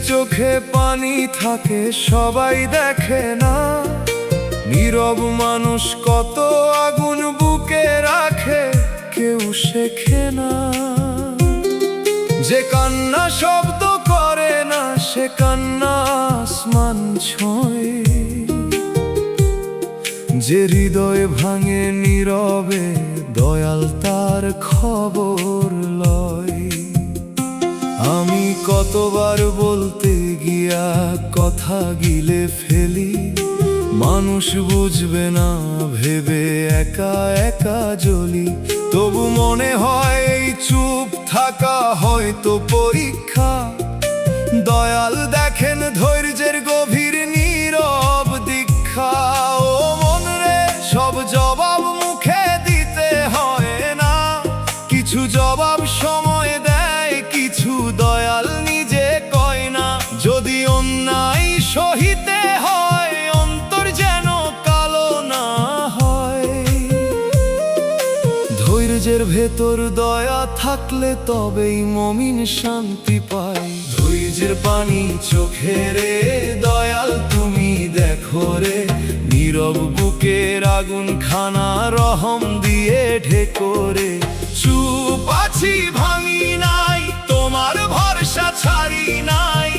চোখে পানি থাকে সবাই দেখে না, নীরব মানুষ কত আগুন বুকে রাখে কেউ শেখে না। যে কান্না শব্দ করে না সে কান্না আসমান ছোঁয়, যে হৃদয় ভাঙে নীরবে দয়াল তার খবর লয়। আমি কতবার বলতে গিয়া কথা গিলে ফেলি, মানুষ বুঝবে না ভেবে একা একা জ্বলি। তবু মনে হয় এই চুপ থাকা হয়তো পরীক্ষা, দয়াল দেখেন ধৈর্যের গভীর নীরব দীক্ষা। ও মন রে, সব জবাব মুখে দিতে হয় না, কিছু জবাব সময় দেয়, কিছু দয়াল নিজে কয় না। যদি অন্যায় সহিতে হয় অন্তর যেন কালো না হয়, ধৈর্যের ভেতর দয়া থাকলে তবেই মমিন শান্তি পায়। ধৈর্যের পানি চোখে রে দয়াল তুমি দেখো রে, নীরব বুকের আগুন খানা রহম দিয়ে ঢেকো রে। চুপ আছি ভাঙি নাই, তোমার ভরসা ছাড়ি নাই,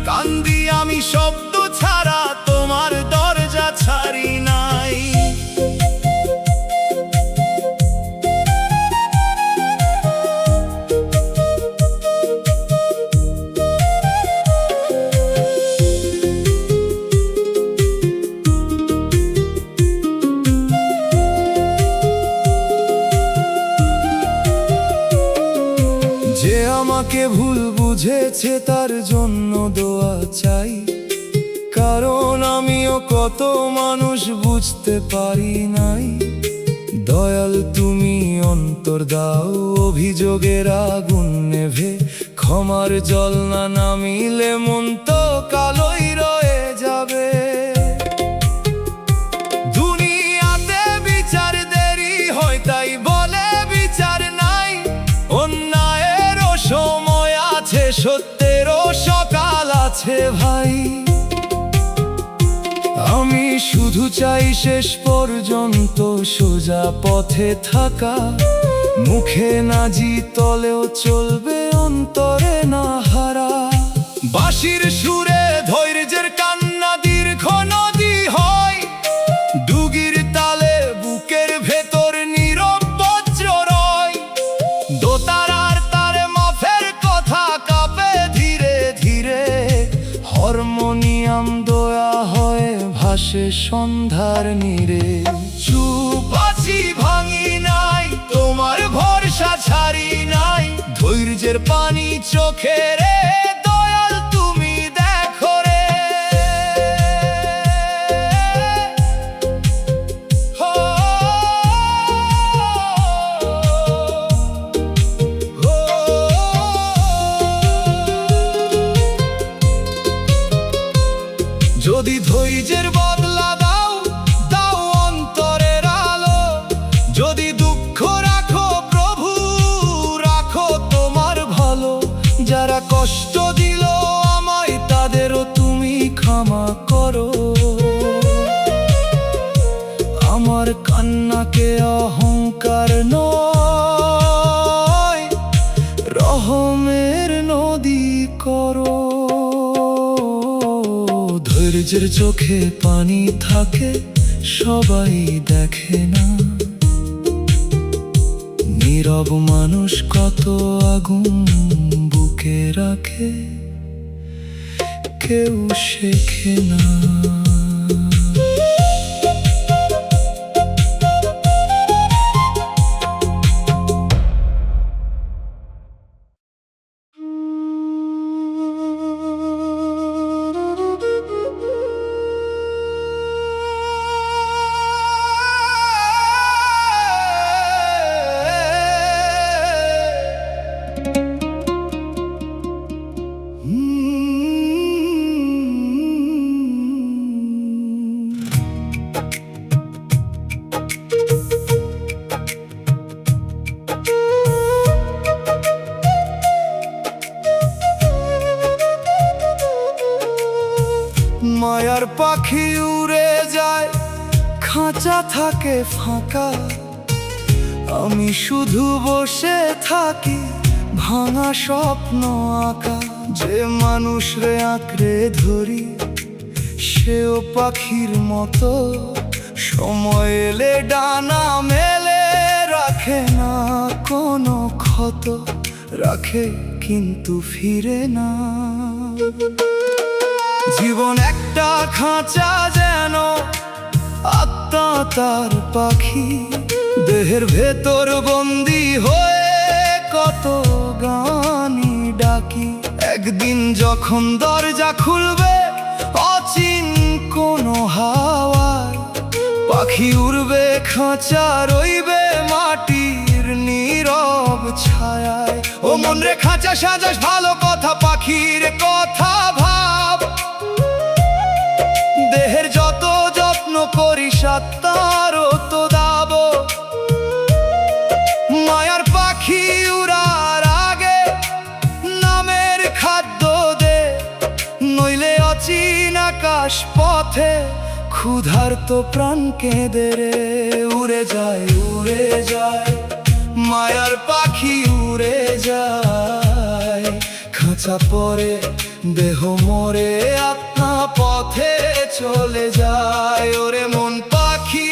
কান্দি আমি শব্দ ছাড়া তোমার দরজা ছাড়ি নাই। যে আমাকে ভুল বুঝেছে তার জন্য দোয়া চাই, কারণ আমিও কত মানুষ বুঝতে পারি নাই। দয়াল তুমি অন্তর দাও, অভিযোগের আগুন নেভে ক্ষমার জল না নামিলে মন তো কালোই রয়ে যাবে। দুনিয়াতে বিচার দেরি হয় তাই বলে বিচার নাই, অন্যায়েরও সময় আছে, সত্যেরও সকাল আছে ভাই। আমি শুধু চাই শেষ পর্যন্ত সোজা পথে থাকা, মুখে না জিতলেও চলবে অন্তরে না হারা। বাঁশির সুরে ধৈর্যের কান্না দীর্ঘ নদী হয়, ডুগির তালে বুকের ভেতর নীরব বজ্র রয়। দোতারার তারে মাফের কথা কাঁপে ধীরে ধীরে, হারমোনিয়াম দয়া হয় ভাসে সন্ধ্যার নীরে। চুপ আছি ভাঙি নাই, তোমার ভরসা ছাড়ি নাই, ধৈর্যের পানি চোখে রে দয়াল তুমি দেখো রে। যদি ধৈর্যের বদলা দাও, দাও অন্তরের আলো, যদি দুঃখ রাখো প্রভু রাখো তোমার ভালো। যারা কষ্ট দিল আমায় তাদেরও তুমি ক্ষমা করো, আমার কান্নাকে অহংকার নয় রহমের নদী করো। ধৈর্যের চোখে পানি থাকে সবাই দেখে না, নীরব মানুষ কত আগুন বুকে রাখে কেউ শেখে না। মায়ার পাখি উড়ে যায়, খাঁচা থাকে ফাঁকা, আমি শুধু বসে থাকি ভাঙা স্বপ্ন আঁকা। যে মানুষ রে আঁকড়ে ধরি সেও পাখির মতো, সময় এলে ডানা মেলে, রাখে না কোনো ক্ষত, রাখে কিন্তু ফিরে না। জীবন একটা খাঁচা যেন, আত্মা তার পাখি, দেহের ভেতর বন্দি হয়ে কত গানি ডাকি। একদিন যখন দরজা খুলবে অচিন কোনো হাওয়ায়, পাখি উড়বে খাঁচা রইবে মাটির নীরব ছায়ায়। ও মন রে খাঁচা সাজাস ভালো কথা, পাখির কথা ভাব, দেহের যত যত্ন করিস আত্মারও তো দাব। মায়ার পাখি উড়ার আগে নামের খাদ্য দে, নইলে অচিন আকাশ পথে ক্ষুধার্ত প্রাণ কেঁদে রে। উড়ে যায় উড়ে যায় মায়ার পাখি উড়ে যায়, খাঁচা পরে দেহ মরে আত্মা পথে চলে যায়। ওরে মন পাখি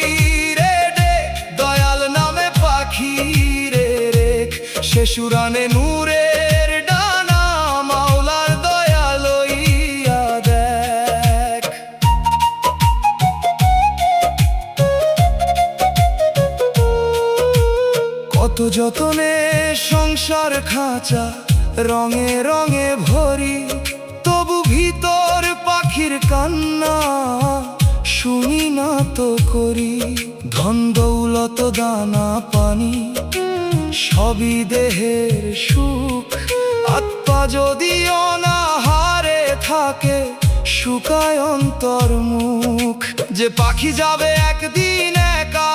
রে ডেক, দয়াল নামে পাখি রে রেখ, শেষ উড়ানে নূরের ডানা মাওলার দয়া লইয়া দেখ। কত যতনে সংসার খাঁচা রঙে রঙে ভরি, তবু ভিতর পাখির কান্না শুনি না তো করি। ধন দৌলত দানা পানি সবই দেহের সুখ, আত্মা যদি অনাহারে থাকে শুকায় অন্তর মুখ। যে পাখি যাবে একদিন একা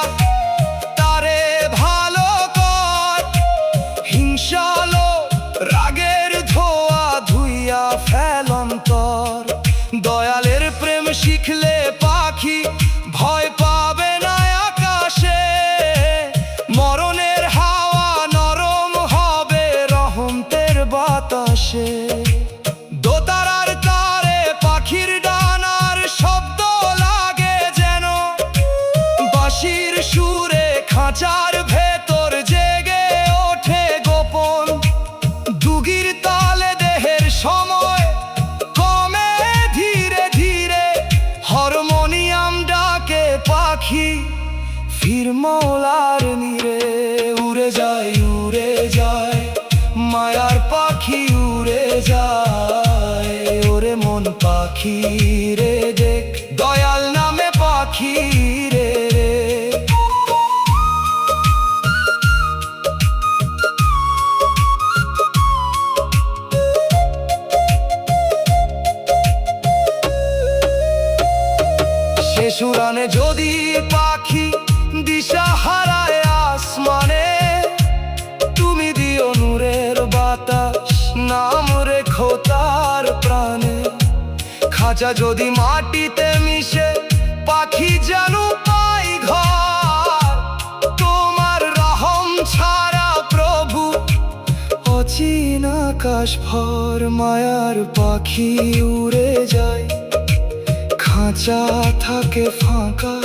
তারে ভালো কর, হিংসালো রাগের ধোয়া ধুইয়া ফেল অন্তর। দয়ালের প্রেম শিখলে পাখি ভয় পাবে না আকাশে, মরণের হাওয়া নরম হবে রহমতের বাতাসে। দোতারার তারে পাখির ডানার শব্দ লাগে যেন, বাঁশির সুরে খাঁচার ভেতর জেগে ওঠে গোপন। দুগির তালে দেহের সময় কমে ধীরে ধীরে, হারমোনিয়াম ডাকে পাখি ফির মৌলার নীরে। উড়ে যায় মায়ার পাখি উড়ে যায়, ওরে মন পাখি রে দেখ, দয়াল নামে পাখি রে রে। শেষ উড়ানে যদি পাখি দিশা হারায় আসমানে, তুমি দিও নূরের বাতাস নাম রেখো তার প্রাণে। খাঁচা যদি মাটিতে মিশে পাখি যেন পাই ঘর, তোমার রহম ছাড়া প্রভু অচিন আকাশ ভর। মায়ার পাখি উড়ে যায়, খাঁচা থাকে ফাঁকা,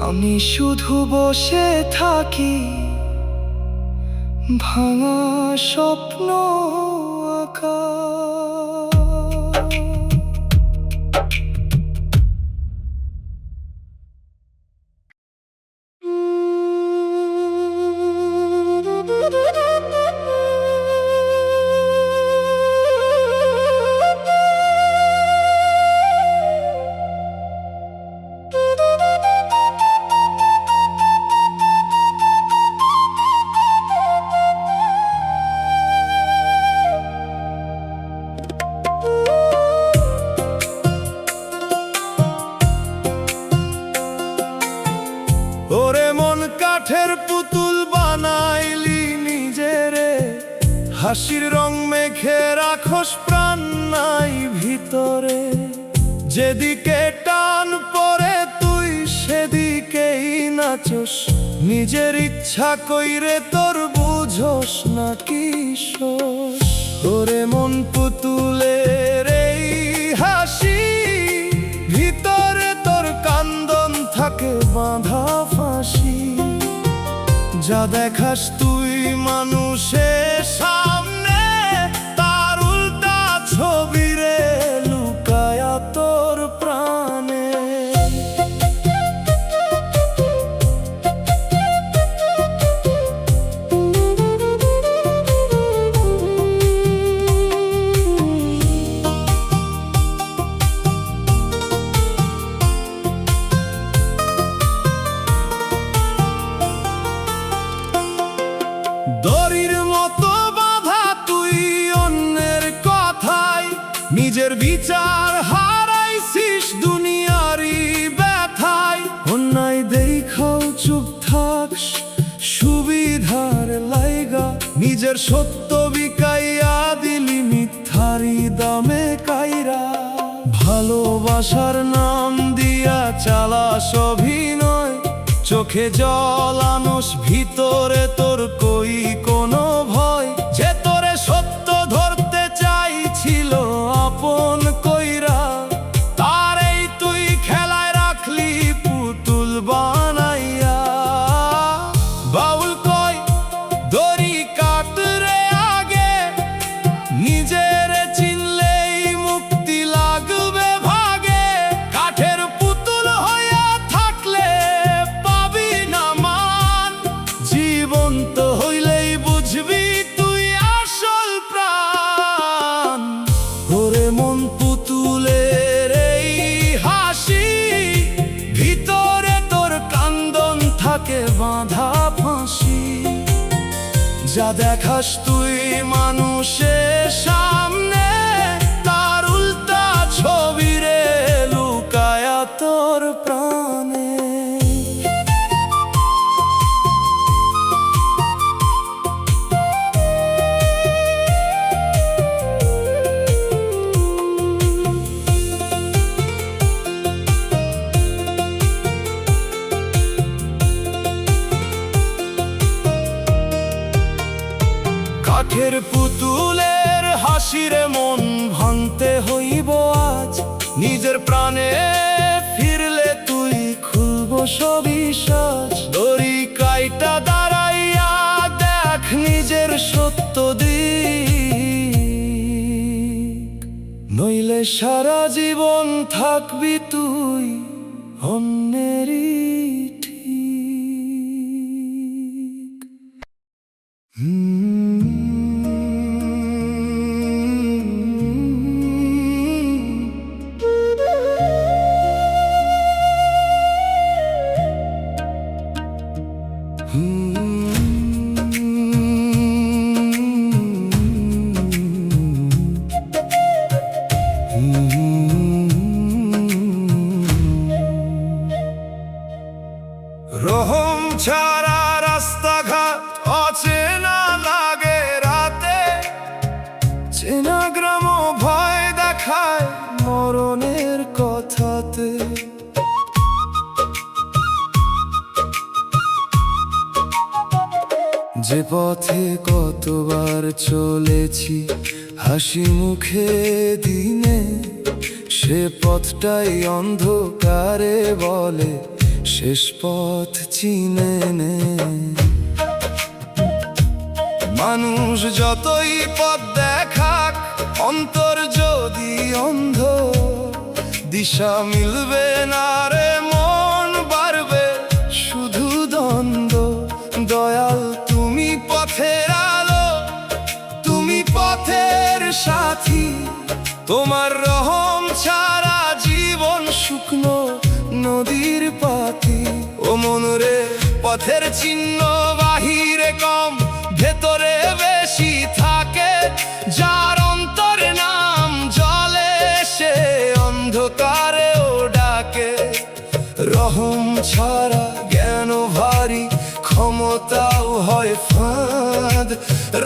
আমি শুধু বসে থাকি ভাঙা স্বপ্ন আঁকা। ওরে মন কাঠের পুতুল বানাইলি নিজেরে, হাসির রং মেখে রাখোস প্রাণ নাই ভিতরে। যেদিকে টান পড়ে তুই সেদিকেই নাচস, নিজের ইচ্ছা কইরে তোর বুঝোস না কিশোর। ওরে মন পুতুলের এই হাসি, ভিতরে তোর কান্দন থাকে বাঁধা ফাঁসি। যা দেখাস তুই মানুষের সামনে, তার উল্টা ছবি রে লুকায়া তোর প্রাণে। দড়ির মতো বাঁধা তুই অন্যের কথায়, নিজের বিচার হারাইছিস দুনিয়ারই ব্যথায়। অন্যায় দেখাও চুপ থাকস সুবিধার লাইগা, নিজের সত্য বিকাইয়া দিলি মিথ্যারি দামে কাইরা। ভালোবাসার নাম দিয়া চালাস অভিনয়, চোখে জল আনস ভিতরে তোর কই কোনো ভয়। যে তোরে সত্য ধরতে চাইছিল আপন কইরা, তারেই তুই খেলায় রাখলি পুতুল বানাইয়া। বাউল কয় দড়ি কাটরে আগে, নিজের চিনলেই মুক্তি লাগবে ভাগে। কাঠের পুতুল হইয়া থাকলে পাবি না মান, জীবন্ত হইলেই বুঝবি তুই আসল প্রাণ। ওরে মন পুতুলের এই হাসি, ভিতরে তোর কান্দন থাকে বাঁধা ফাঁসি। যা দেখাস তুই মানুষের সামনে, তার উল্টা ছবি রে লুকায়া তোর প্রাণে। কাঠের পুতুলের হাসিরে মন ভাঙতে হইব আজ, নিজের প্রাণে ফিরলে তুই খুলব সবই সাজ। দড়ি কাইটা দাঁড়াইয়া দেখ নিজের সত্য দিক, নইলে সারা জীবন থাকবি তুই অন্যেরই ঠিক। রহম ছাড়া রাস্তাঘাট অচেনা লাগে রাতে, চেনা গ্রাম ভয় দেখায় মরণের কথাতে। যে পথে কতবার চলেছি হাসি মুখে দিনে, সে পথটাই অন্ধকারে বলে শেষ পথ চিনে নে। মানুষ যতই পথ দেখাক, অন্তর যদি অন্ধ, দিশা মিলবে না রে, মন বাড়বে শুধু দ্বন্দ্ব। দয়াল তুমি পথের আলো, তুমি পথের সাথী, তোমার রহম ছাড়া জীবন শুকনো নদীর পাতি। ও মনরে পথের চিহ্ন বাহিরে কম, ভেতরে বেশি থাকে। যার অন্তরে নাম জলে, সে অন্ধকারেও ডাকে। রহম ছাড়া জ্ঞান ভারী, ক্ষমতাও হয় ফাঁদ।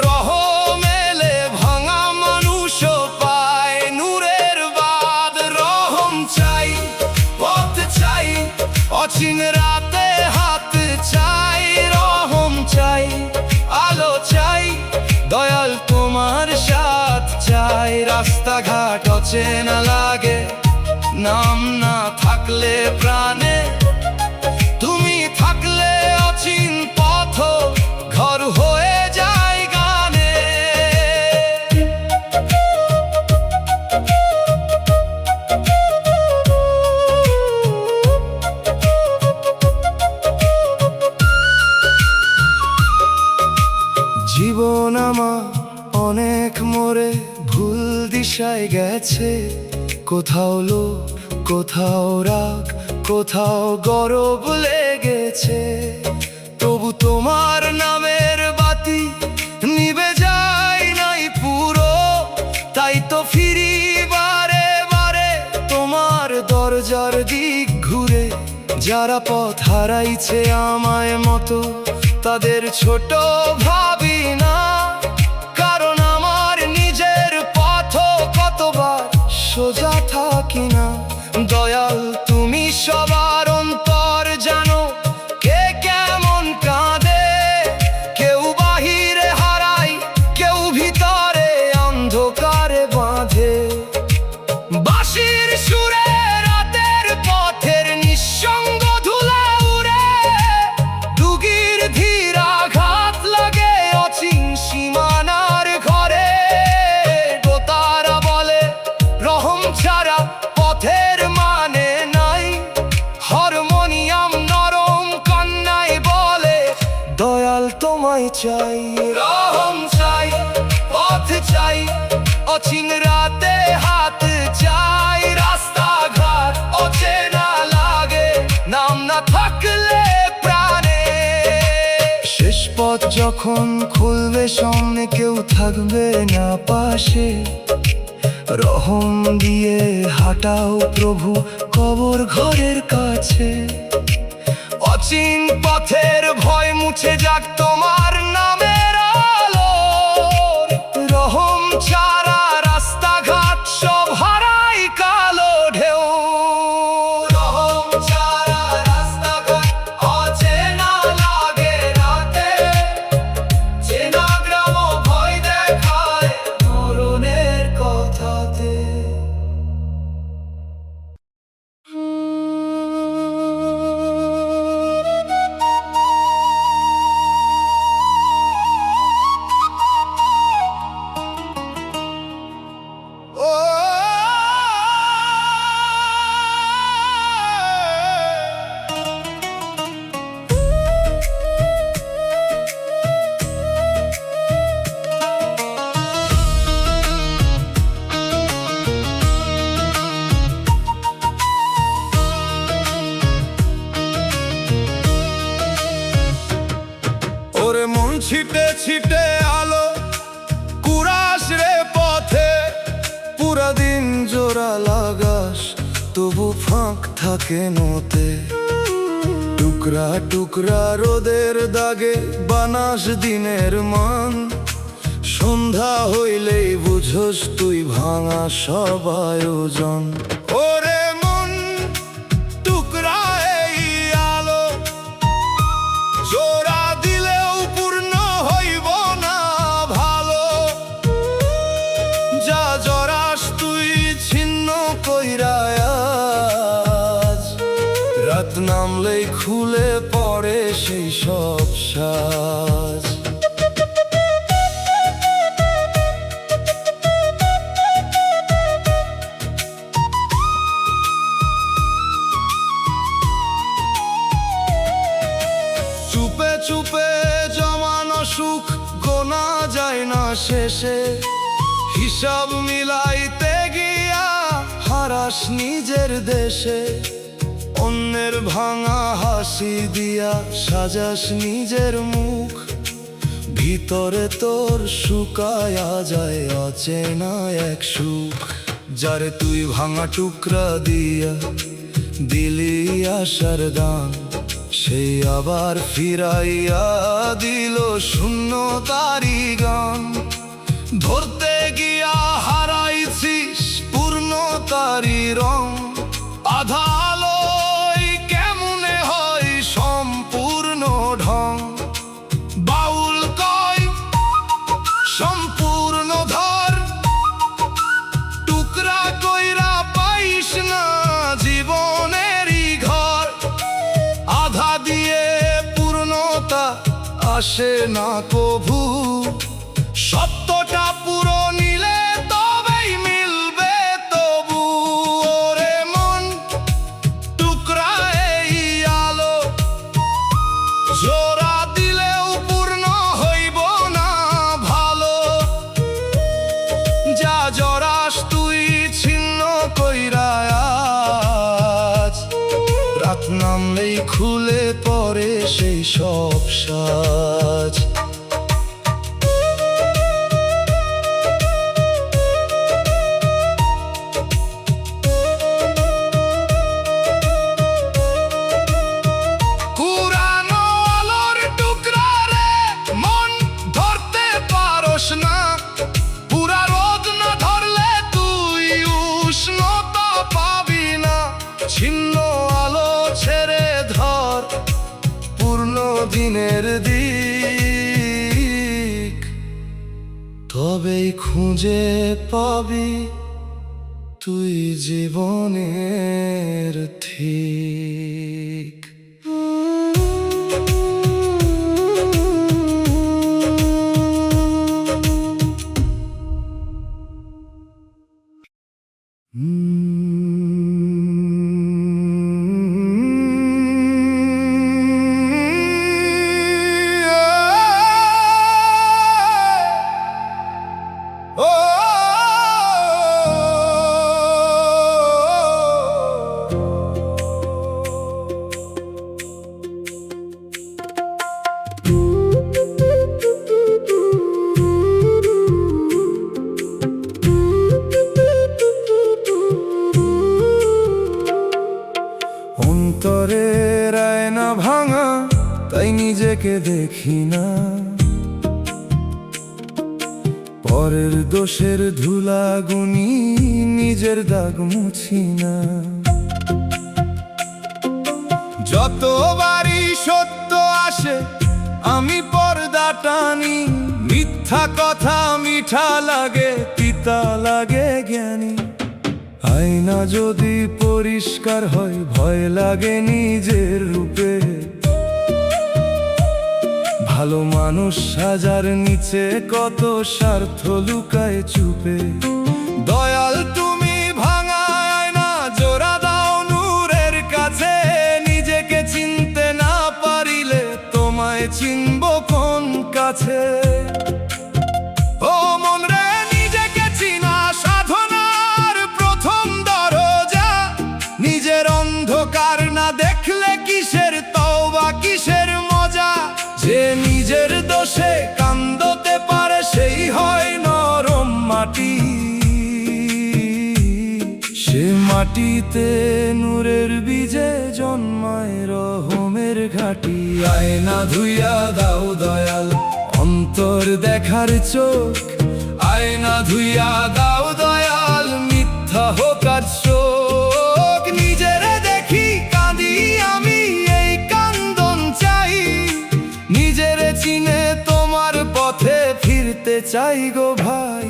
রহম এলে ভাঙা মানুষও পায় নূরের বাদ। রহম ছাড়া রাস্তাঘাট অচেনা লাগে, নাম না থাকলে প্রাণে, তুমি থাকলে অচিন পথ ঘর হয়ে যায় গানে। জীবন আমার অনেক মোড়ে ভুল দিশায় গেছে, কোথাও লোভ, কোথাও রাগ, কোথাও গরব লেগেছে। তবু তোমার নামের বাতি নিভে যায় নাই পুরো, তাই তো ফিরি বারে বারে তোমার দরজার দিক ঘুরে। যারা পথ হারাইছে আমায় মতো, তাদের ছোট ভাবি না, কারণ আমার নিজের পথ কতবার সোজা থাকি না। দয়াল তুমি সবার অন্তর জানো, কে কেমন কাঁদে, কেউ বাহিরে হারায়, কেউ ভিতরে অন্ধকারে বাঁধে। বাঁশির সুরে রাতের পথের নিঃসঙ্গ ধুলা উড়ে, ডুগির ধীর আঘাত লাগে অচিন সীমানার ঘরে। দোতারা বলে রহম ছাড়া পথের মানে নাই, হারমোনিয়াম নরম কন্যায় বলে দয়াল তোমায় চাই। রহম চাই, পথ চাই, অচিন রাতে হাত চাই, রাস্তাঘাট অচেনা লাগে, নাম না থাকলে প্রাণে। শেষ পথ যখন খুলবে সামনে, কেউ থাকবে না পাশে, রহম দিয়ে হাঁটাও প্রভু কবর ঘরের কাছে। অচিন পথের ভয় মুছে যাক তোমার নামের আলো, রহম ছাড়া রাস্তাঘাট সব হারাই কালো ঢেউ। রহম ছাড়া রাস্তাঘাট অচেনা লাগে রাতে, চেনা গ্রাম ভয় দেখায় মরণের কথাতে। ওরে মন ছিটে ছিটে আলো কুরাস রে পথে, পুরা দিন জোড়া লাগাস তবু ফাঁক থাকে নতে। টুকরা টুকরা রোদের দাগে বানাস দিনের মান, সন্ধ্যা হইলেই বুঝোস তুই ভাঙা সব আয়োজন। ওরে মন টুকরা এই আলো জোড়া দিলেও পূর্ণ হইব না ভালো, যা জরাস তুই ছিন্ন কইরা আজ, রাত নামলেই খুলে পড়ে সেই সব সাজ। চুপে চুপে জমানো সুখ গোনা যায় না শেষে, হিসাব মিলাইতে গিয়া হারাস নিজের দেশে। অন্যের ভাঙা হাসি দিয়া সাজাস নিজের মুখ, ভিতরে তোর শুকায়া যায় অচেনা এক সুখ। যারে তুই ভাঙা টুকরা দিয়া দিলি আশার দান, সেই আবার ফিরাইয়া দিল শূন্য তারি গান। ধরতে গিয়া হারাইছিস পূর্ণ তারি রং, আধা আলোয় কেমনে হয় সম্পূর্ণ ঢং। বাউল কয় সম্পূর্ণ ধর, আসে না কভু। সত্যটা পুরো নিলে তবেই মিলবে তবু। ওরে মন টুকরা এই আলো, জোড়া দিলেও পূর্ণ হইব না ভালো। যা জরাস তুই ছিন্ন কইরা আজ, রাত নামলেই খুলে পড়ে সেই সব সাজ। পুরানো আলোর টুকরা রে, মন ধরতে পারস না। পুরা রোদ না ধরলে তুই উষ্ণতা পাবি না। ছিন্ন আলো ছেড়ে ধর পূর্ণ দিনের দিক, তবেই খুঁজে পাবি তুই জীবনের ঠিক। অন্তরের আয়না ভাঙা, তাই নিজেকে দেখি না। পরের দোষের ধুলা গুনি, নিজের দাগ মুছি না। যতবারই সত্য আসে আমি পর্দা টানি। মিথ্যা কথা মিঠা লাগে, তিতা লাগে জ্ঞানী। আয়না যদি পরিষ্কার হয় ভয় লাগে নিজের রূপে। ভালো মানুষ সাজার নিচে কত স্বার্থ লুকায় চুপে। দয়াল তুমি ভাঙা আয়না, জোড়া দাও নূরের কাছে। নিজেকে চিনতে না পারিলে তোমায় চিনব কোন কাছে। ও মন রে, নিজেকে চিনা সাধনার প্রথম দরজা। নিজের অন্ধকার না দেখলে কিসের তওবা, কিসের মজা। যে নিজের দোষে কান্দতে পারে সেই হয় নরম মাটি। সে মাটিতে নূরের বীজে জন্মায় রহমের ঘাটি। আয়না ধুইয়া দাও দয়াল অন্তর দেখার চোখ। আয়না ধুইয়া দাও দয়াল মিথ্যা হোক আর শোক। নিজেরে দেখি কাঁদি আমি, এই কান্দন চাই। নিজেরে চিনে তোমার পথে ফিরতে চাই গো ভাই।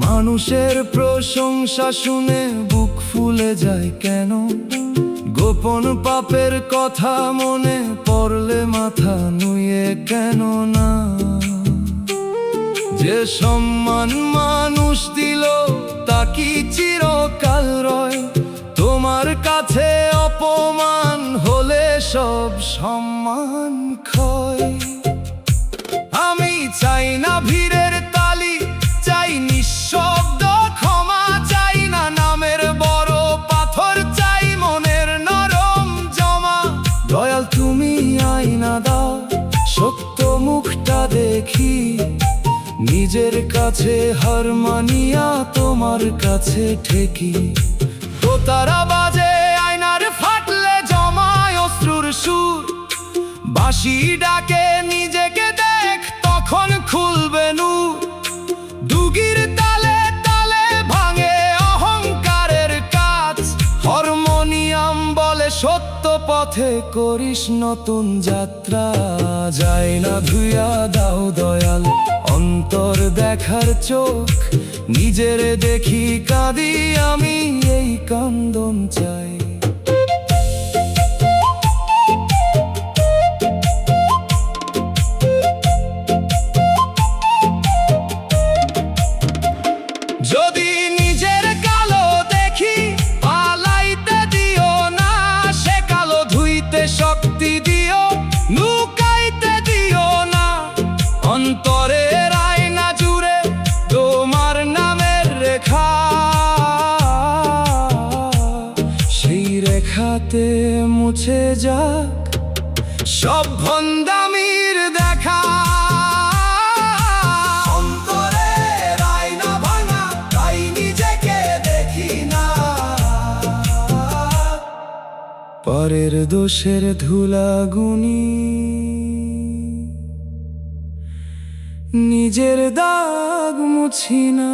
মানুষের প্রশংসা শুনে বুক ফুলে যায় কেন? গোপন পাপের কথা মনে পড়লে মাথা নুয়ে কেন না? যে সম্মান মানুষ দিল তা কি চিরকাল রয়? তোমার কাছে অপমান হলে সব সম্মান ক্ষয়। আমি চাই না ভিড়ের তালি, চাই নিঃশব্দ ক্ষমা। চাই না নামের বড় পাথর, চাই মনের নরম জমা। দয়াল তুমি আয়না দাও, সত্য মুখটা দেখি। নিজের কাছে হার মানিয়া তোমার কাছে ঠেকি। তো তারা বাজে আয়নার ফাটলে জমায় অশ্রুর সুর। বাঁশি ডাকে নিজেকে দেখ, তখন খুলবে নূর। দুগির তালে তালে ভাঙে অহংকারের কাজ। হর করিস নতুন যাত্রা, যায় না ধুইয়া দাও দয়াল অন্তর দেখার চোখ। নিজের দেখি কাঁদি আমি, এই কান্দন চাই। যদি নিজের কালো দেখি পালাইতে দিও না, সে কালো ধুইতে শক্তি দিও, লুকাইতে দিও না। অন্তরের আয়না জুড়ে তোমার নামের রেখা, সেই রেখাতে মুছে যাক সব ভন্ডামির দেখা। পরের দোষের ধুলাগুনি, নিজের দাগ মুছি না।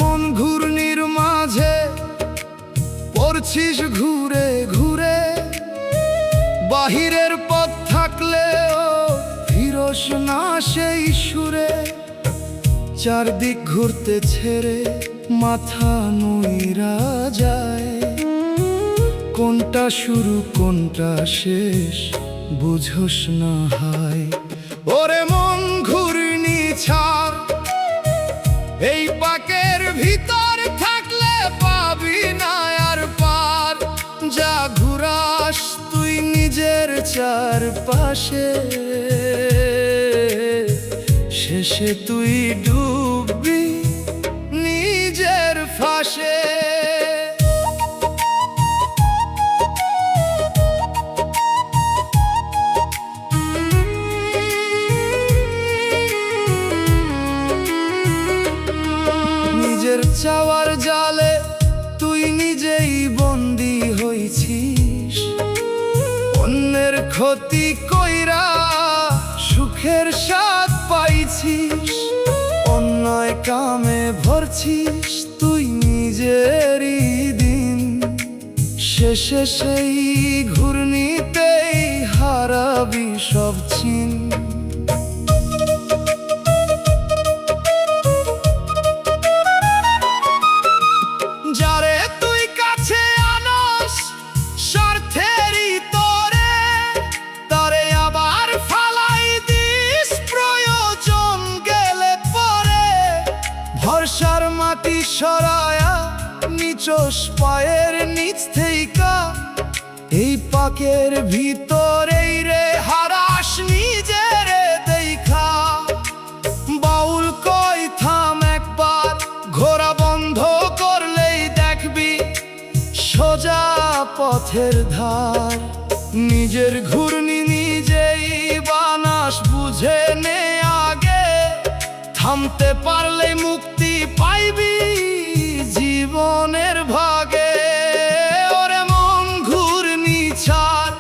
মন ঘূর্ণির মাঝে পড়ছিস ঘুরে ঘুরে, বাহিরের পথ থাকলেও ফিরোস না সেই সুরে। চারদিক ঘুরতে ছেড়ে মাথা নুইরা যায়, কোনটা শুরু কোনটা শেষ বুঝোস না হায়। ওরে মন ঘূর্ণি ছাড়, এই পাকের ভিতর থাকলে পাবি না আর পার। যা ঘুরাস তুই নিজের চারপাশে, শেষে তুই ডুববি নিজের ফাঁসে। নিজের চাওয়ার জালে তুই নিজেই বন্দী হইছিস, অন্যের ক্ষতি কইরা সুখের স্বাদ পাইছিস। অন্যায় কামে ভরছিস তুই নিজেরই দিন, শেষে সেই ঘূর্ণিতেই হারাবি সব চিন। যারে তুই কাছে আনস স্বার্থেরই তোরে, তারে আবার ফালাই দিস প্রয়োজন গেলে পরে। ভরসার মাটি সরায়া নিচোস পায়ের নিচ থেইকা, এই পাকের ভিতরেই রে হারাস নিজেরে দেখা। বাউল কই থাম একবার, ঘোরা বন্ধ করলেই দেখবি সোজা পথের ধার। নিজের ঘূর্ণি নিজেই বানাস বুঝে নে আগে, থামতে পারলে মুক্তি পাইবি জীবনের ভাগে। ওরে মন ঘূর্ণি ছাড়,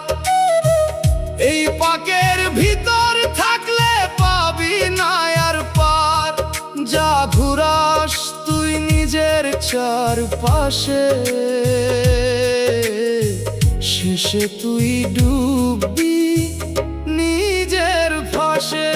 এই পাকের ভিতর থাকলে পাবি না আর পার। যা ঘুরাস তুই নিজের চারপাশে, শেষে তুই ডুববি নিজের ফাঁসে।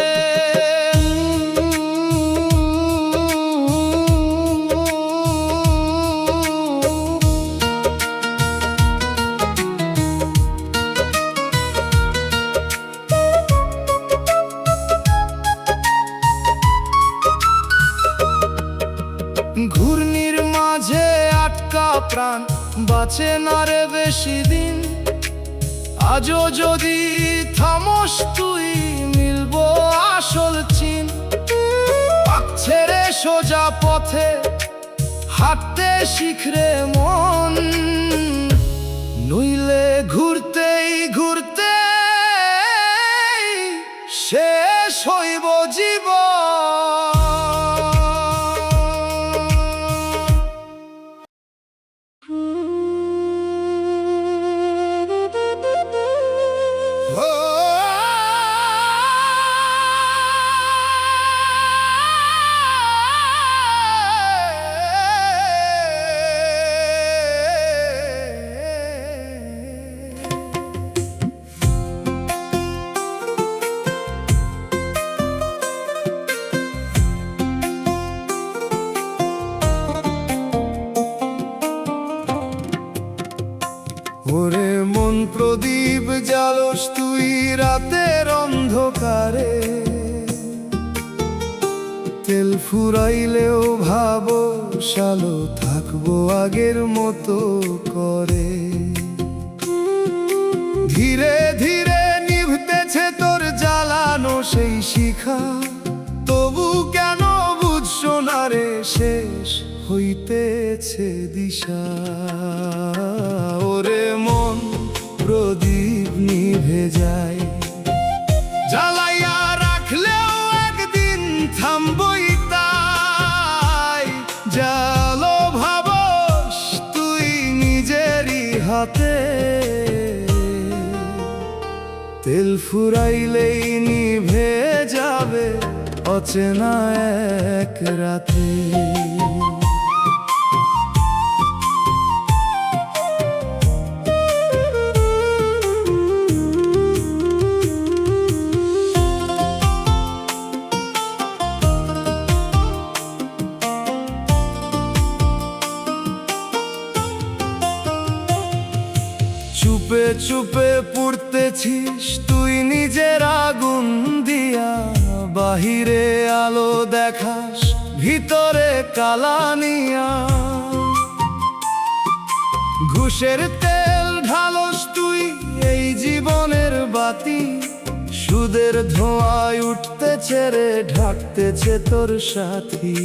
ঘূর্ণির মাঝে আটকা প্রাণ বাঁচে না রে বেশি দিন। আজও যদি থামস তুই মিলবো আসল চিন। পাক ছেড়ে সোজা পথে হাঁটতে শিখরে মন, নইলে ঘুরতেই ঘুরতে শেষ হইব জীবন। ওরে মন প্রদীপ জ্বালস তুই রাতের অন্ধকারে, তেল ফুরাইলেও ভাবো শালো থাকবো আগের মতো করে। ধীরে ধীরে নিভতেছে তোর জ্বালানো সেই শিখা, তবু কেন বুঝছো না রে শেষ হইতেছে দিশা। ওরে মন প্রদীপ নিভে যায়, জ্বালাইয়া রাখলেও একদিন থামবই তাই। জালো ভাবস তুই নিজেরই হাতে, তেল ফুরাইলেই নিভে যাবে অচেনা এক রাতে। চুপে চুপে পুড়তেছিস তুই নিজের আগুন দিয়া, বাহিরে আলো দেখাস ভিতরে কালা নিয়া। ঘুষের তেল ঢালস তুই এই জীবনের বাতি, সুদের ধোঁয়ায় উঠতেছে রে ঢাকতেছে তোর সাথী।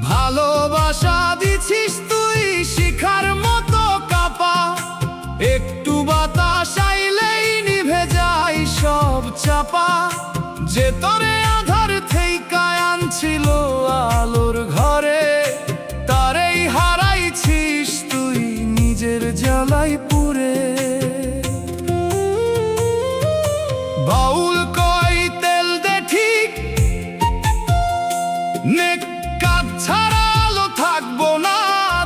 ভালোবাসা দিছিস তুই শিখার মতো কাপা, একটু বাতাস আইলেই নিভে যায় সব চাপা। যে তোরে আধার থেইকা আনছিল আলোর ঘরে, তারেই হারাইছিস তুই নিজের জ্বালাই পুরে। বাউল কই তেল দে ঠিক, নেক কাজ ছাড়া আলো থাকবো না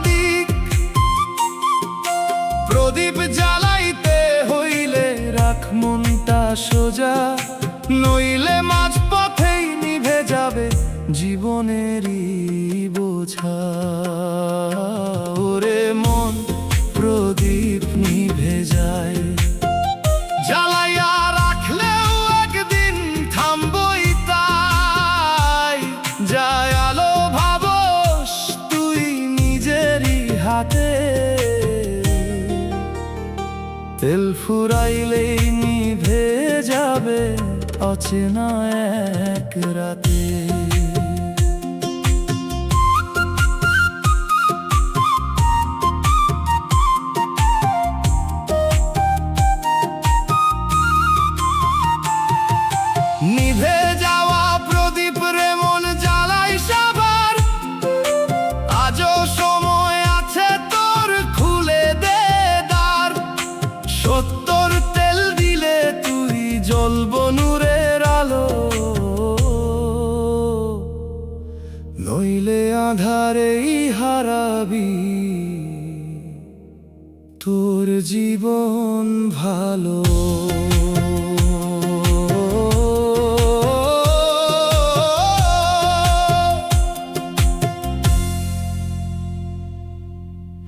দিক। প্রদীপ জ্বালাইতে হইলে রাখ মনটা সোজা, নইলে মাঝ পথেই নিভে যাবে জীবনেরই বোঝা। ওরে মন প্রদীপ নিভে যায়, জ্বালাইয়া রাখলেও একদিন থামবই তাই। যায় আলো ভাবস তুই নিজেরই হাতে, তেল ফুরাইলেই নিভে যাবে অচেনা এক রাতে। নিভে যাওয়া প্রদীপ রে মন জ্বালাই সাবার, আজও সময় আছে তোর খুলে দে দ্বার। সত্তর তেল দিলে তুই জ্বলব নূরের আলো, নইলে আধারেই হারাবি তোর জীবন ভালো।